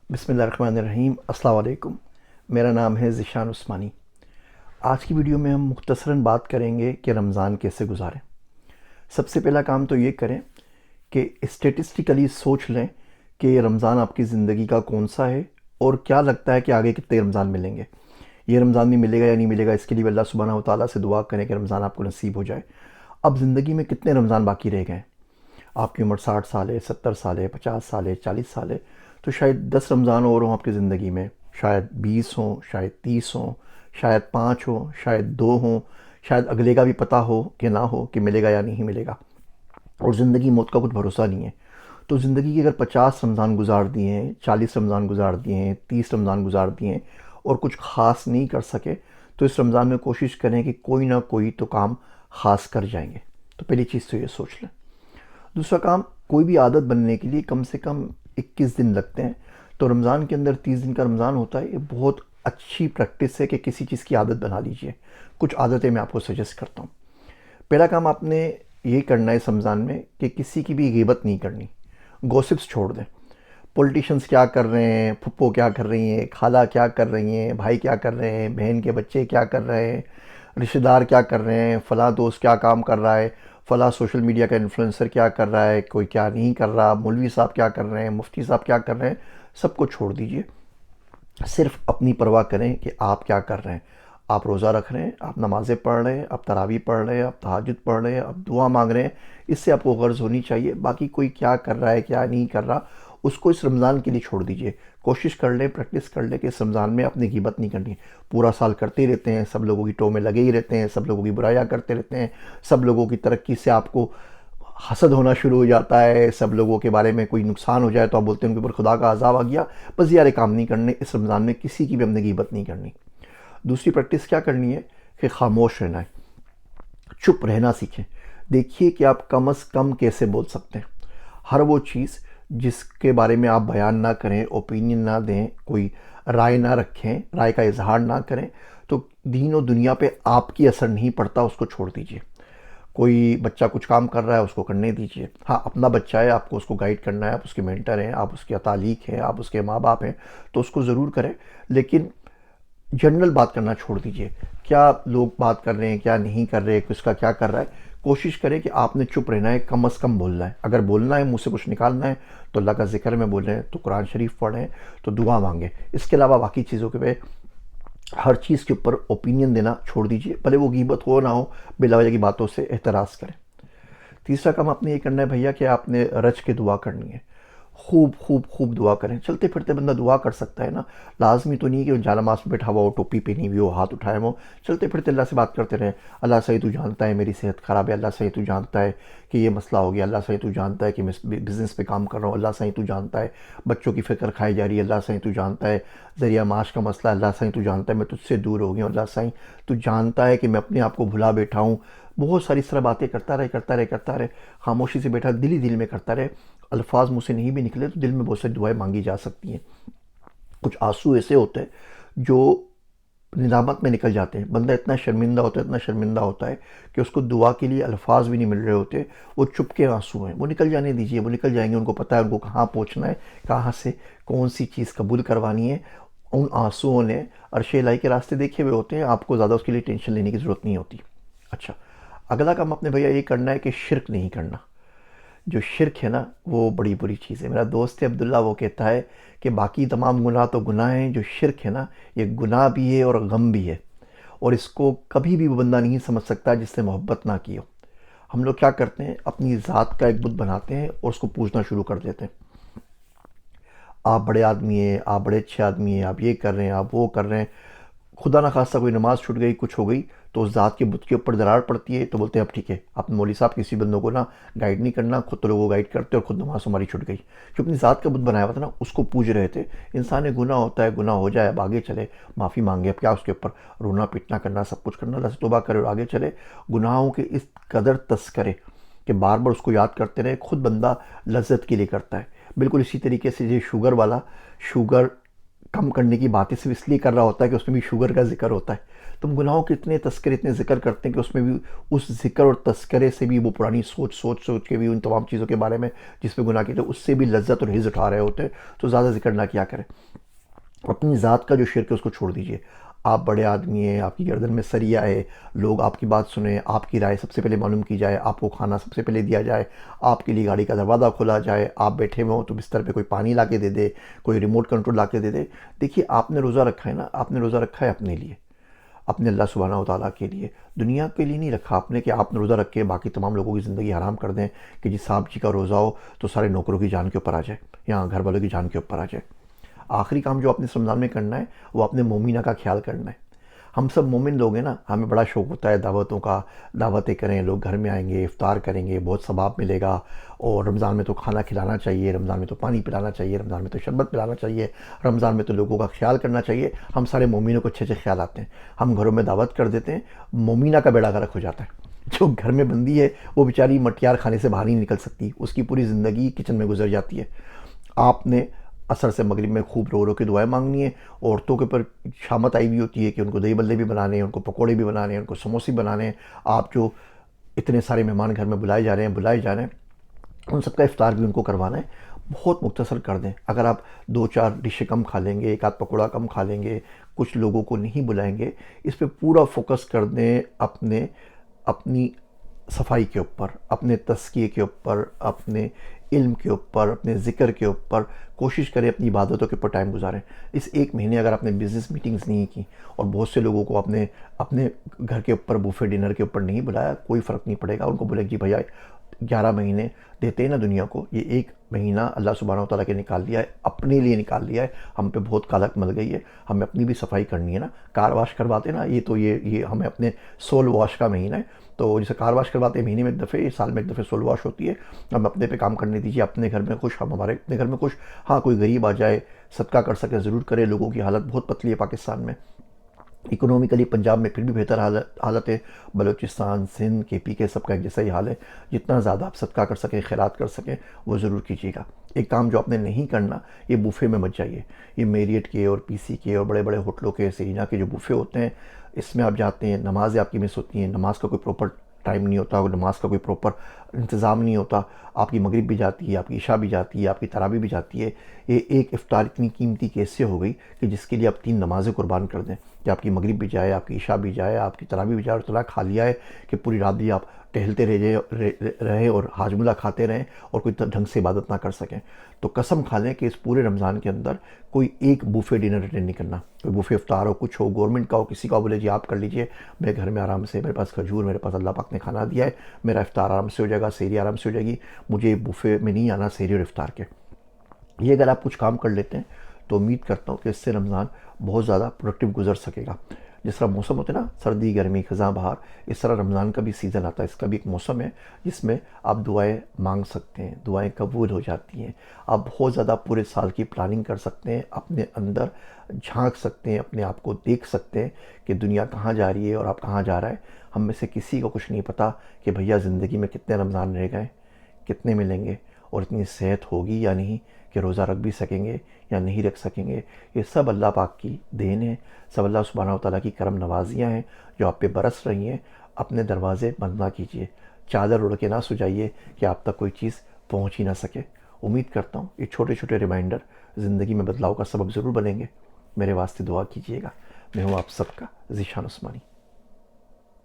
بسم اللہ الرحمن الرحیم۔ السلام علیکم، میرا نام ہے ذیشان عثمانی۔ آج کی ویڈیو میں ہم مختصراً بات کریں گے کہ رمضان کیسے گزاریں۔ سب سے پہلا کام تو یہ کریں کہ اسٹیٹسٹیکلی سوچ لیں کہ رمضان آپ کی زندگی کا کون سا ہے اور کیا لگتا ہے کہ آگے کتنے رمضان ملیں گے، یہ رمضان میں ملے گا یا نہیں ملے گا۔ اس کے لیے اللہ سبحانہ و تعالیٰ سے دعا کریں کہ رمضان آپ کو نصیب ہو جائے۔ اب زندگی میں کتنے رمضان باقی رہ گئے ہیں؟ آپ کی عمر 60 سال ہے، 70 سال ہے، 50 سال ہے، 40 سال ہے، تو شاید 10 رمضان اور ہوں آپ کی زندگی میں، شاید 20 ہوں، شاید 30 ہوں، شاید 5 ہوں، شاید 2 ہوں، شاید اگلے کا بھی پتہ ہو کہ نہ ہو کہ ملے گا یا نہیں ملے گا، اور زندگی موت کا کچھ بھروسہ نہیں ہے۔ تو زندگی کے اگر 50 رمضان گزار دیے ہیں، 40 رمضان گزار دیے ہیں، 30 رمضان گزار دیے ہیں اور کچھ خاص نہیں کر سکے، تو اس رمضان میں کوشش کریں کہ کوئی نہ کوئی تو کام خاص کر جائیں گے۔ تو پہلی چیز تو یہ سوچ لیں۔ دوسرا کام، کوئی بھی عادت بننے کے لیے کم سے کم 21 دن لگتے ہیں، تو رمضان کے اندر 30 دن کا رمضان ہوتا ہے۔ یہ بہت اچھی پریکٹس ہے کہ کسی چیز کی عادت بنا لیجئے۔ کچھ عادتیں میں آپ کو سجیسٹ کرتا ہوں۔ پہلا کام آپ نے یہ کرنا ہے اس رمضان میں کہ کسی کی بھی غیبت نہیں کرنی، گوسپس چھوڑ دیں۔ پولیٹیشنز کیا کر رہے ہیں، پھپھو کیا کر رہی ہیں، خالہ کیا کر رہی ہیں، بھائی کیا کر رہے ہیں، بہن کے بچے کیا کر رہے ہیں، رشتہ دار کیا کر رہے ہیں، فلاں دوست کیا کام کر رہا ہے، فلاں سوشل میڈیا کا انفلوئنسر کیا کر رہا ہے، کوئی کیا نہیں کر رہا، مولوی صاحب کیا کر رہے ہیں، مفتی صاحب کیا کر رہے ہیں، سب کو چھوڑ دیجئے۔ صرف اپنی پرواہ کریں کہ آپ کیا کر رہے ہیں۔ آپ روزہ رکھ رہے ہیں، آپ نمازیں پڑھ رہے ہیں، آپ تراویح پڑھ رہے ہیں، آپ تہجد پڑھ رہے ہیں، آپ دعا مانگ رہے ہیں، اس سے آپ کو غرض ہونی چاہیے۔ باقی کوئی کیا کر رہا ہے کیا نہیں کر رہا، اس کو اس رمضان کے لیے چھوڑ دیجئے۔ کوشش کر لیں، پریکٹس کر لیں کہ اس رمضان میں اپنی غیبت نہیں کرنی۔ پورا سال کرتے ہی رہتے ہیں، سب لوگوں کی ٹو میں لگے ہی رہتے ہیں، سب لوگوں کی برائیاں کرتے رہتے ہیں، سب لوگوں کی ترقی سے آپ کو حسد ہونا شروع ہو جاتا ہے، سب لوگوں کے بارے میں کوئی نقصان ہو جائے تو آپ بولتے ہیں ان کے اوپر خدا کا عذاب آ گیا۔ بس یہ والے کام نہیں کرنے اس رمضان میں، کسی کی بھی ہم نے غیبت نہیں کرنی۔ دوسری پریکٹس کیا کرنی ہے کہ خاموش رہنا ہے، چپ رہنا سیکھیں۔ دیکھیے کہ آپ کم از کم کیسے بول سکتے ہیں۔ ہر وہ چیز جس کے بارے میں آپ بیان نہ کریں، اوپینین نہ دیں، کوئی رائے نہ رکھیں، رائے کا اظہار نہ کریں، تو دین و دنیا پہ آپ کی اثر نہیں پڑتا، اس کو چھوڑ دیجئے۔ کوئی بچہ کچھ کام کر رہا ہے، اس کو کرنے دیجئے۔ ہاں، اپنا بچہ ہے، آپ کو اس کو گائیڈ کرنا ہے، آپ اس کے مینٹر ہیں، آپ اس کے تعلیق ہیں، آپ اس کے ماں باپ ہیں، تو اس کو ضرور کریں، لیکن جنرل بات کرنا چھوڑ دیجئے۔ کیا لوگ بات کر رہے ہیں، کیا نہیں کر رہے، کس کا کیا کر رہا ہے، کوشش کریں کہ آپ نے چپ رہنا ہے، کم از کم بولنا ہے۔ اگر بولنا ہے، منہ سے کچھ نکالنا ہے تو اللہ کا ذکر میں بولیں، تو قرآن شریف پڑھیں، تو دعا مانگیں۔ اس کے علاوہ باقی چیزوں کے ہر چیز کے اوپر اوپینین دینا چھوڑ دیجئے، بھلے وہ غیبت ہو نہ ہو، بلا وجہ کی باتوں سے احتراز کریں۔ تیسرا کام آپ نے یہ کرنا ہے بھیا کہ آپ نے رج کے دعا کرنی ہے۔ خوب خوب خوب دعا کریں۔ چلتے پھرتے بندہ دعا کر سکتا ہے نا، لازمی تو نہیں کہ وہ جانماز پہ بیٹھا ہوا ہو، ٹوپی پہنی ہوئی ہو، ہاتھ اٹھائے ہو۔ چلتے پھرتے اللہ سے بات کرتے رہیں، اللہ صحیح تو جانتا ہے میری صحت خراب ہے، اللہ صحیح تو جانتا ہے کہ یہ مسئلہ ہو گیا، اللہ صحیح تو جانتا ہے کہ میں بزنس پہ کام کر رہا ہوں، اللہ صحیح تو جانتا ہے بچوں کی فکر کھائی جا رہی ہے، اللہ صحیح تو جانتا ہے ذریعہ معاش کا مسئلہ، اللہ صحیح تو جانتا ہے میں تجھ سے دور ہو گیا ہوں، اللہ صحیح تو جانتا ہے کہ میں اپنے آپ کو بھلا بیٹھا ہوں۔ بہت ساری اس طرح باتیں کرتا رہے، خاموشی سے بیٹھا دل ہی دل میں کرتا رہے۔ الفاظ منہ سے نہیں بھی نکلے تو دل میں بہت ساری دعائیں مانگی جا سکتی ہیں۔ کچھ آنسو ایسے ہوتے ہیں جو ندامت میں نکل جاتے ہیں، بندہ اتنا شرمندہ ہوتا ہے کہ اس کو دعا کے لیے الفاظ بھی نہیں مل رہے ہوتے، وہ چپ کے آنسو ہیں، وہ نکل جانے دیجئے، وہ نکل جائیں گے۔ ان کو پتہ ہے ان کو کہاں پہنچنا ہے، کہاں سے کون سی چیز قبول کروانی ہے۔ ان آنسوؤں نے عرش الہی کے راستے دیکھے ہوئے ہوتے ہیں، آپ کو زیادہ اس کے لیے ٹینشن لینے کی ضرورت نہیں ہوتی۔ اچھا، اگلا کام اپنے بھیا یہ کرنا ہے کہ شرک نہیں کرنا۔ جو شرک ہے نا وہ بڑی بری چیز ہے۔ میرا دوست ہے عبداللہ، وہ کہتا ہے کہ باقی تمام گناہ تو گناہ ہیں، جو شرک ہے نا یہ گناہ بھی ہے اور غم بھی ہے، اور اس کو کبھی بھی وہ بندہ نہیں سمجھ سکتا جس سے محبت نہ کی ہو۔ ہم لوگ کیا کرتے ہیں، اپنی ذات کا ایک بت بناتے ہیں اور اس کو پوجنا شروع کر دیتے ہیں۔ آپ بڑے آدمی ہیں، آپ بڑے اچھے آدمی ہیں، آپ یہ کر رہے ہیں، آپ وہ کر رہے ہیں، خدا نہ خواستہ کوئی نماز چھوٹ گئی، کچھ ہو گئی تو اس ذات کے بت کے اوپر درار پڑتی ہے، تو بولتے ہیں اب ٹھیک ہے، آپ مولوی صاحب کسی بندوں کو نا گائیڈ نہیں کرنا، خود تو لوگوں کو گائیڈ کرتے اور خود نماز ہماری چھوٹ گئی۔ جو اپنی ذات کا بت بنایا ہوا تھا نا اس کو پوج رہے تھے۔ انسان نے گناہ ہوتا ہے، گناہ ہو جائے، اب آگے چلے، معافی مانگے، اب کیا اس کے اوپر رونا پیٹنا کرنا، سب کچھ کرنا، اللہ سے توبہ کرے اور آگے چلے۔ گناہوں کے اس قدر تذکرے کہ بار بار اس کو یاد کرتے رہے، خود بندہ لذت کے لیے کرتا ہے۔ بالکل اسی طریقے سے یہ شوگر والا، شوگر کم کرنے کی باتیں صرف اس لیے کر رہا ہوتا ہے کہ اس میں بھی شوگر کا ذکر ہوتا ہے. تم گناہوں کے اتنے تذکرے اتنے ذکر کرتے ہیں کہ اس میں بھی اس ذکر اور تذکرے سے بھی وہ پرانی سوچ کے بھی ان تمام چیزوں کے بارے میں جس میں گناہ کیے تھے اس سے بھی لذت اور حظ اٹھا رہے ہوتے ہیں. تو زیادہ ذکر نہ کیا کریں. اپنی ذات کا جو شرک ہے اس کو چھوڑ دیجئے. آپ بڑے آدمی ہیں, آپ کی گردن میں سریا ہے, لوگ آپ کی بات سنیں, آپ کی رائے سب سے پہلے معلوم کی جائے, آپ کو کھانا سب سے پہلے دیا جائے, آپ کے لیے گاڑی کا دروازہ کھولا جائے, آپ بیٹھے ہوئے ہوں تو بستر پہ کوئی پانی لا کے دے دے, کوئی ریموٹ کنٹرول لا کے دے دے. دیکھیے آپ نے روزہ رکھا ہے نا, آپ نے روزہ رکھا ہے اپنے لیے, اپنے اللہ سبحانہ و تعالیٰ کے لیے, دنیا کے لیے نہیں رکھا آپ نے کہ آپ نے روزہ رکھ کے باقی تمام لوگوں کی زندگی حرام کر دیں کہ جی صاحب جی کا روزہ ہو تو سارے نوکروں کی جان کے اوپر آ جائے یا گھر والوں کی جان کے اوپر آ جائے. آخری کام جو آپ نے اس رمضان میں کرنا ہے وہ اپنے مومنہ کا خیال کرنا ہے. ہم سب مومن لوگ ہیں نا, ہمیں بڑا شوق ہوتا ہے دعوتوں کا, دعوتیں کریں, لوگ گھر میں آئیں گے, افطار کریں گے, بہت ثواب ملے گا, اور رمضان میں تو کھانا کھلانا چاہیے, رمضان میں تو پانی پلانا چاہیے, رمضان میں تو شربت پلانا چاہیے, رمضان میں تو لوگوں کا خیال کرنا چاہیے. ہم سارے مومنوں کو اچھے اچھے خیال آتے ہیں, ہم گھروں میں دعوت کر دیتے ہیں, مومنہ کا بیڑا غرق ہو جاتا ہے. جو گھر میں بندی ہے وہ بیچاری مٹیار کھانے سے باہر نہیں نکل سکتی, اس کی پوری زندگی کچن میں گزر جاتی ہے. آپ نے عصر سے مغرب میں خوب رو رو کے دعائیں مانگنی ہے. عورتوں کے اوپر شامت آئی ہوئی ہوتی ہے کہ ان کو دہی بلے بھی بنانے ہیں, ان کو پکوڑے بھی بنانے ہیں, ان کو سموسے بنانے ہیں. آپ جو اتنے سارے مہمان گھر میں بلائے جا رہے ہیں ان سب کا افطار بھی ان کو کروانا ہے. بہت مختصر کر دیں. اگر آپ 2-4 ڈشیں کم کھا لیں گے, ایک آدھ پکوڑا کم کھا لیں گے, کچھ لوگوں کو نہیں بلائیں گے, اس پہ پورا فوکس کر دیں اپنی صفائی کے اوپر, اپنے تزکیے کے اوپر, اپنے علم کے اوپر, اپنے ذکر کے اوپر. کوشش کریں اپنی عبادتوں کے اوپر ٹائم گزاریں. اس ایک مہینے اگر آپ نے بزنس میٹنگز نہیں کی اور بہت سے لوگوں کو اپنے گھر کے اوپر بوفے ڈنر کے اوپر نہیں بلایا, کوئی فرق نہیں پڑے گا. ان کو بولے جی بھیا 11 مہینے دیتے ہیں نا دنیا کو, یہ ایک مہینہ اللہ سبحانہ و تعالیٰ کے نکال لیا ہے, اپنے لیے نکال لیا ہے. ہم پہ بہت کالک مل گئی ہے, ہمیں اپنی بھی صفائی کرنی ہے نا. کار واش کرواتے نا, یہ ہمیں اپنے سول واش کا مہینہ ہے. تو جیسے کار واش کرواتے ہیں مہینے میں ایک دفعہ, سال میں ایک دفعہ سول واش ہوتی ہے. ہم اپنے پہ کام کرنے دیجیے, اپنے گھر میں خوش, ہم ہمارے اپنے گھر میں خوش. ہاں کوئی غریب آ جائے, صدقہ کر سکے ضرور کرے. لوگوں کی حالت بہت پتلی ہے پاکستان میں. اکنومیکلی پنجاب میں پھر بھی بہتر حالت ہے, بلوچستان, سندھ, کے پی کے سب کا ایک جیسا ہی حال ہے. جتنا زیادہ آپ صدقہ کر سکیں, خیرات کر سکیں, وہ ضرور کیجیے گا. ایک کام جو آپ نے نہیں کرنا, یہ بوفے میں مت جائیے. یہ میریٹ کے اور پی سی کے اور بڑے بڑے ہوٹلوں کے, سیرینا کے جو بوفے ہوتے ہیں, اس میں آپ جاتے ہیں, نمازیں آپ کی مس ہوتی ہیں, نماز کا کوئی پراپر ٹائم نہیں ہوتا, نماز کا کوئی پراپر انتظام نہیں ہوتا. آپ کی مغرب بھی جاتی ہے, آپ کی عشاء بھی جاتی ہے, آپ کی تراویح بھی جاتی ہے. یہ ایک افطار اتنی قیمتی کیسے ہو گئی کہ جس کے لیے آپ 3 نمازیں قربان کر دیں, کہ آپ کی مغرب بھی جائے, آپ کی عشاء بھی جائے, آپ کی تراویح بھی جائے, اور اتنا کھا لیا ہے کہ پوری رات بھی آپ ٹہلتے رہے اور حاجملہ کھاتے رہیں اور کوئی ڈھنگ سے عبادت نہ کر سکیں. تو قسم کھا لیں کہ اس پورے رمضان کے اندر کوئی ایک بوفے ڈنر اٹینڈ نہیں کرنا. کوئی بوفے افطار ہو, کچھ ہو, گورنمنٹ کا ہو, کسی کا بولے جی آپ کر لیجئے, میرے گھر میں آرام سے, میرے پاس کھجور, میرے پاس اللہ پاک نے کھانا دیا ہے, میرا افطار آرام سے ہو جائے گا, سحری آرام سے ہو جائے گی, مجھے بوفے میں نہیں آنا سحری اور افطار کے. یہ اگر آپ کچھ کام کر لیتے ہیں تو امید کرتا ہوں کہ اس سے رمضان بہت زیادہ پروڈکٹیو گزر سکے گا. جس طرح موسم ہوتے ہیں نا, سردی, گرمی, خزاں, بہار, اس طرح رمضان کا بھی سیزن آتا ہے. اس کا بھی ایک موسم ہے جس میں آپ دعائیں مانگ سکتے ہیں, دعائیں قبول ہو جاتی ہیں. آپ بہت زیادہ پورے سال کی پلاننگ کر سکتے ہیں, اپنے اندر جھانک سکتے ہیں, اپنے آپ کو دیکھ سکتے ہیں کہ دنیا کہاں جا رہی ہے اور آپ کہاں جا رہا ہے. ہم میں سے کسی کو کچھ نہیں پتا کہ بھیا زندگی میں کتنے رمضان رہ گئے, کتنے ملیں گے, اور اتنی صحت ہوگی یا نہیں کہ روزہ رکھ بھی سکیں گے یا نہیں رکھ سکیں گے. یہ سب اللہ پاک کی دین ہے, سب اللہ سبحانہ و تعالیٰ کی کرم نوازیاں ہیں جو آپ پہ برس رہی ہیں. اپنے دروازے بند نہ کیجیے, چادر اڑ کے نہ سو جائیے کہ آپ تک کوئی چیز پہنچ ہی نہ سکے. امید کرتا ہوں یہ چھوٹے چھوٹے ریمائنڈر زندگی میں بدلاؤ کا سبب ضرور بنیں گے. میرے واسطے دعا کیجیے گا. میں ہوں آپ سب کا ذیشان عثمانی.